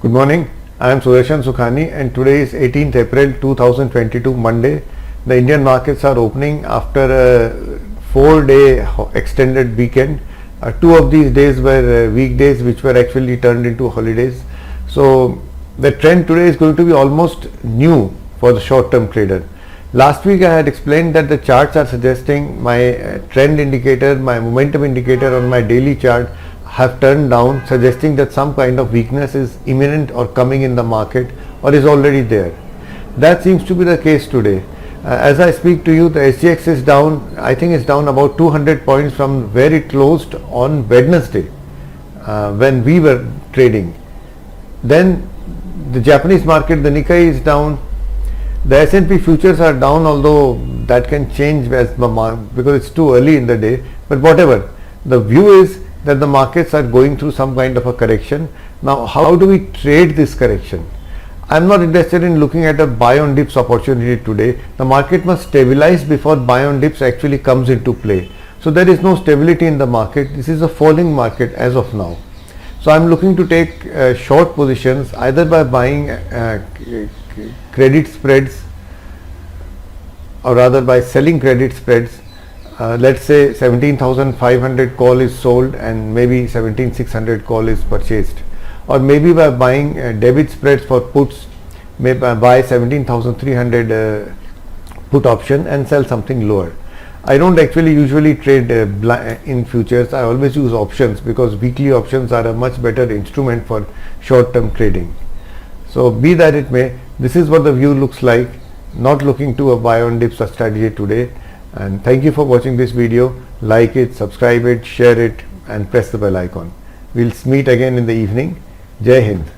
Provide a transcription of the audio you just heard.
Good morning. I am Sudarshan Sukhani and today is 18th April 2022 Monday. The Indian markets are opening after a 4-day extended weekend. Two of these days were weekdays which were actually turned into holidays. So the trend today is going to be almost new for the short-term trader. Last week I had explained that the charts are suggesting my trend indicator, my momentum indicator on my daily chart have turned down, suggesting that some kind of weakness is imminent or coming in the market or is already there. That seems to be the case today. As I speak to you, the SGX is down, I think it's down about 200 points from where it closed on Wednesday when we were trading. Then the Japanese market, the Nikkei is down. The S&P futures are down, although that can change because it's too early in the day. But whatever, the view is that the markets are going through some kind of a correction. Now, how do we trade this correction? I'm not interested in looking at a buy on dips opportunity today. The market must stabilize before buy on dips actually comes into play. So there is no stability in the market. This is a falling market as of now. So I'm looking to take short positions either by buying credit spreads or rather by selling credit spreads. Let's say 17,500 call is sold and maybe 17,600 call is purchased, or maybe by buying debit spreads for puts, maybe buy 17,300 put option and sell something lower. I don't actually usually trade in futures. I always use options because weekly options are a much better instrument for short-term trading. So be that it may, this is what the view looks like. Not looking to a buy on dips strategy today. And thank you for watching this video. Like it, subscribe it, share it and press the bell icon. We'll meet again in the evening. Jai Hind.